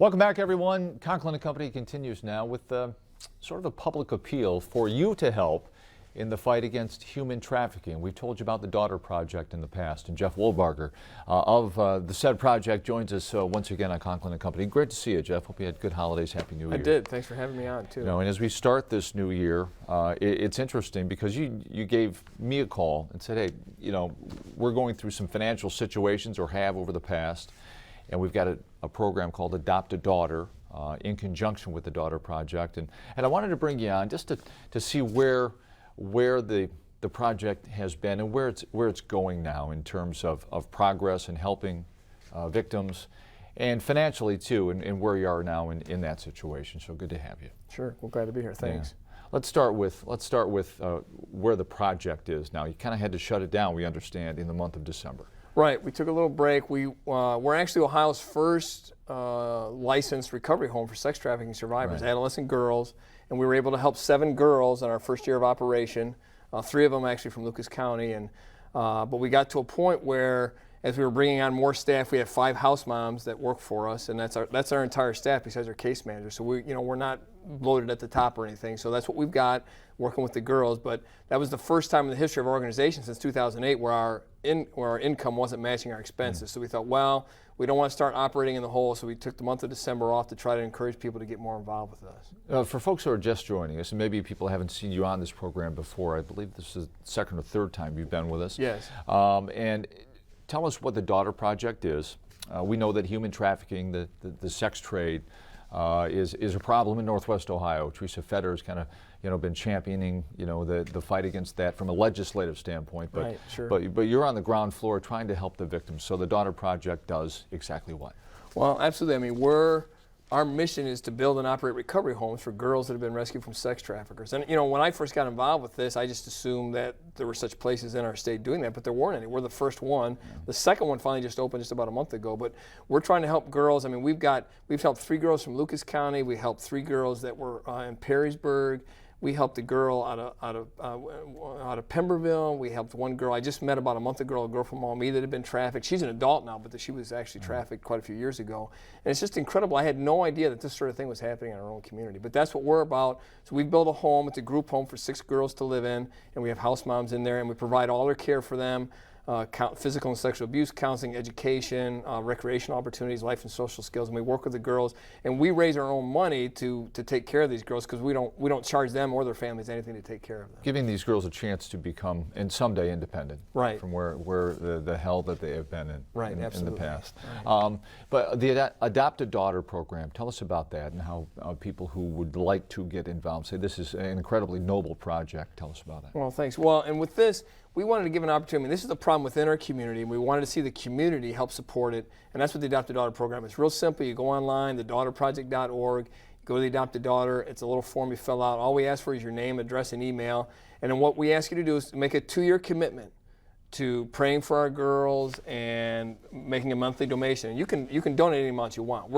Welcome back, everyone. Conklin and Company continues now with sort of a public appeal for you to help in the fight against human trafficking. We've told you about the Daughter Project in the past, and Jeff Wohlbarger of the said project joins us once again on Conklin and Company. Great to see you, Jeff. Hope you had good holidays. Happy New Year. I did. Thanks for having me on, too. And as we start this new year, it's interesting because you gave me a call and said, hey, we're going through some financial situations, or have over the past, and we've got a program called Adopt a Daughter in conjunction with the Daughter Project. And I wanted to bring you on just to see where the project has been and where it's going now in terms of progress and helping victims, and financially too, and where you are now in that situation. So good to have you. Sure, we're glad to be here. Thanks. Yeah. Let's start with where the project is now. You kind of had to shut it down, we understand, in the month of December. Right, we took a little break. We're actually Ohio's first licensed recovery home for sex trafficking survivors, right. Adolescent girls, and we were able to help 7 girls in our first year of operation, 3 of them actually from Lucas County, but we got to a point where, as we were bringing on more staff, we had 5 house moms that work for us, and that's our entire staff besides our case manager. So we're not loaded at the top or anything. So that's what we've got working with the girls. But that was the first time in the history of our organization since 2008 where our income wasn't matching our expenses. So we thought, well, we don't want to start operating in the hole. So we took the month of December off to try to encourage people to get more involved with us. For folks who are just joining us, and maybe people haven't seen you on this program before, I believe this is the second or third time you've been with us. Yes. And tell us what the Daughter Project is. We know that human trafficking, the sex trade, is a problem in Northwest Ohio. Teresa Fetter has kind of been championing the fight against that from a legislative standpoint. But, right, sure. but you're on the ground floor trying to help the victims. So the Daughter Project does exactly what? Well, absolutely. I mean, our mission is to build and operate recovery homes for girls that have been rescued from sex traffickers. And when I first got involved with this, I just assumed that there were such places in our state doing that, but there weren't any. We're the first one. Yeah. The second one finally just opened just about a month ago. But we're trying to help girls. I mean, we've helped 3 girls from Lucas County. We helped 3 girls that were in Perrysburg. We helped a girl out of Pemberville. We helped one girl. I just met about a month ago, a girl from Maumee that had been trafficked. She's an adult now, but she was actually trafficked quite a few years ago. And it's just incredible. I had no idea that this sort of thing was happening in our own community. But that's what we're about. So we built a home. It's a group home for 6 girls to live in, and we have house moms in there, and we provide all their care for them. Physical and sexual abuse counseling, education, recreational opportunities, life and social skills, and we work with the girls, and we raise our own money to take care of these girls because we don't charge them or their families anything to take care of them. Giving these girls a chance to become, and someday, independent, right, from where the hell that they have been in, right, in the past. Right. But the Adopt a Daughter program, tell us about that and how people who would like to get involved say this is an incredibly noble project. Tell us about it. Well, thanks. Well, and with this, we wanted to give an opportunity. I mean, this is a problem within our community, and we wanted to see the community help support it, and that's what the Adopt a Daughter program is. Real simple. You go online, thedaughterproject.org, go to the Adopt a Daughter. It's a little form you fill out. All we ask for is your name, address, and email, and then what we ask you to do is make a 2-year commitment to praying for our girls and making a monthly donation. And you can donate any amount you want.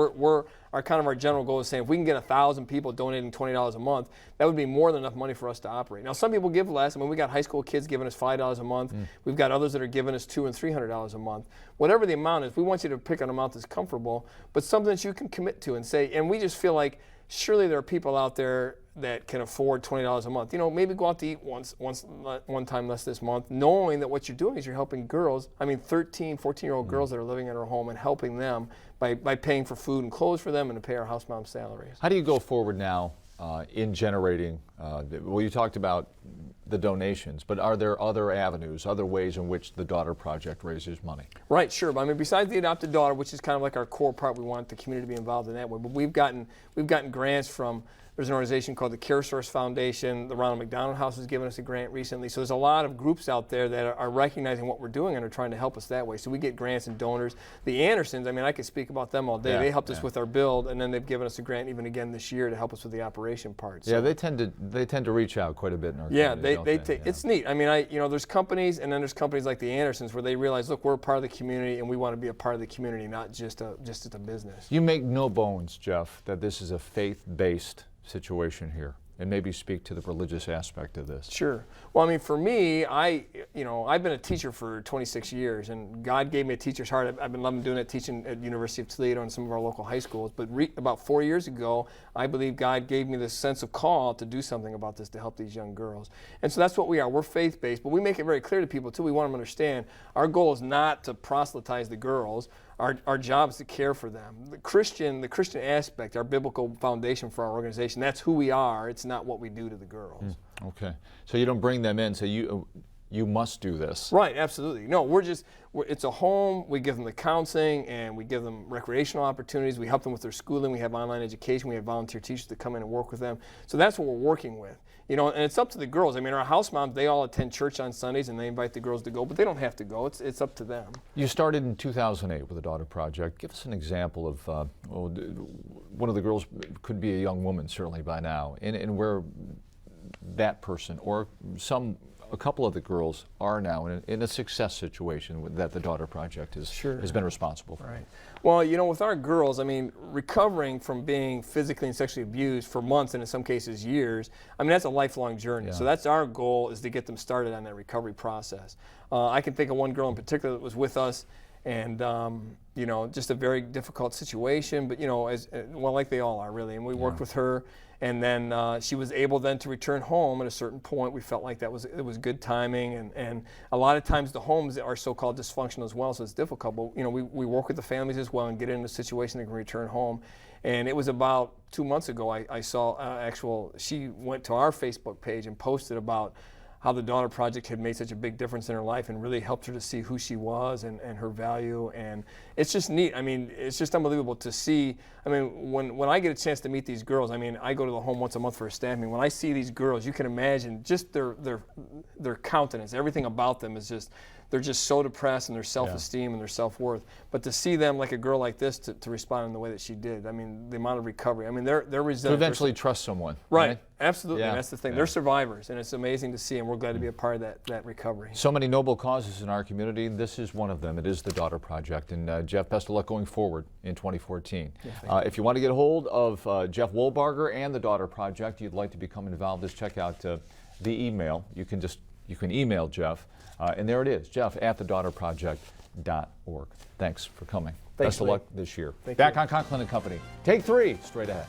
Our general goal is saying if we can get 1,000 people donating $20 a month, that would be more than enough money for us to operate. Now some people give less. I mean, we got high school kids giving us $5 a month. We've got others that are giving us $200 and $300 a month. Whatever the amount is, we want you to pick an amount that's comfortable, but something that you can commit to and say. And we just feel like surely there are people out there that can afford $20 a month. Maybe go out to eat one time less this month, knowing that what you're doing is you're helping girls, 13, 14-year-old girls that are living in our home, and helping them by paying for food and clothes for them and to pay our house mom's salaries. How do you go forward now in generating, well, you talked about the donations, but are there other avenues, other ways in which the Daughter Project raises money? Right, sure. But besides the Adopt a Daughter, which is kind of like our core part, we want the community to be involved in that way. But we've gotten grants from. There's an organization called the CareSource Foundation. The Ronald McDonald House has given us a grant recently. So there's a lot of groups out there that are recognizing what we're doing and are trying to help us that way. So we get grants and donors. The Andersons, I could speak about them all day. They helped us with our build, and then they've given us a grant even again this year to help us with the operation part. So. Yeah, they tend to reach out quite a bit in our community. It's neat. There's companies, and then there's companies like the Andersons where they realize, look, we're a part of the community, and we want to be a part of the community, not just a business. You make no bones, Jeff, that this is a faith-based situation here. and maybe speak to the religious aspect of this. Sure. Well, I mean, for me, I've been a teacher for 26 years, and God gave me a teacher's heart. I've been loving doing it, teaching at University of Toledo and some of our local high schools. But about 4 years ago, I believe God gave me this sense of call to do something about this to help these young girls. And so that's what we are. We're faith-based, but we make it very clear to people, too. We want them to understand our goal is not to proselytize the girls. Our job is to care for them. The Christian aspect, our biblical foundation for our organization, that's who we are. It's not what we do to the girls. Okay. So you don't bring them in and say, you must do this. Right, absolutely. No, it's a home. We give them the counseling, and we give them recreational opportunities. We help them with their schooling. We have online education. We have volunteer teachers that come in and work with them. So that's what we're working with. And it's up to the girls. I mean, our house moms, they all attend church on Sundays, and they invite the girls to go, but they don't have to go. It's up to them. You started in 2008 with the Daughter Project. Give us an example of, one of the girls could be a young woman, certainly by now, and where that person or a couple of the girls are now in a success situation that the Daughter Project has been responsible for. Right. Well, with our girls, I mean, recovering from being physically and sexually abused for months and in some cases years, I mean, that's a lifelong journey. Yeah. So that's our goal, is to get them started on that recovery process. I can think of one girl in particular that was with us, and just a very difficult situation, but like they all are, really. And we worked with her, and then she was able then to return home at a certain point. We felt like it was good timing, and a lot of times the homes are so-called dysfunctional as well, so it's difficult. But we work with the families as well and get in a situation they can return home. And it was about 2 months ago I saw she went to our Facebook page and posted about how the Daughter Project had made such a big difference in her life and really helped her to see who she was and her value. And it's just neat. I mean, it's just unbelievable to see. I mean, when I get a chance to meet these girls, I mean, I go to the home once a month for a staff meeting. When I see these girls, you can imagine just their countenance, everything about them is just, they're just so depressed in their self-esteem and their self-worth. But to see them, like a girl like this, to respond in the way that she did, I mean, the amount of recovery. I mean, they're resilient. To eventually trust someone. Right. Absolutely. Yeah. And that's the thing. They're survivors, and it's amazing to see, and we're glad to be a part of that recovery. So many noble causes in our community. This is one of them. It is the Daughter Project. And Jeff, best of luck going forward in 2014. Yeah, if you want to get a hold of Jeff Wohlbarger and the Daughter Project, you'd like to become involved, just check out the email. You can email Jeff. And there it is, jeff@thedaughterproject.org. Thanks for coming. Thanks, Best of luck this year. Thank Back you. on Conklin and Company. Take 3, straight ahead.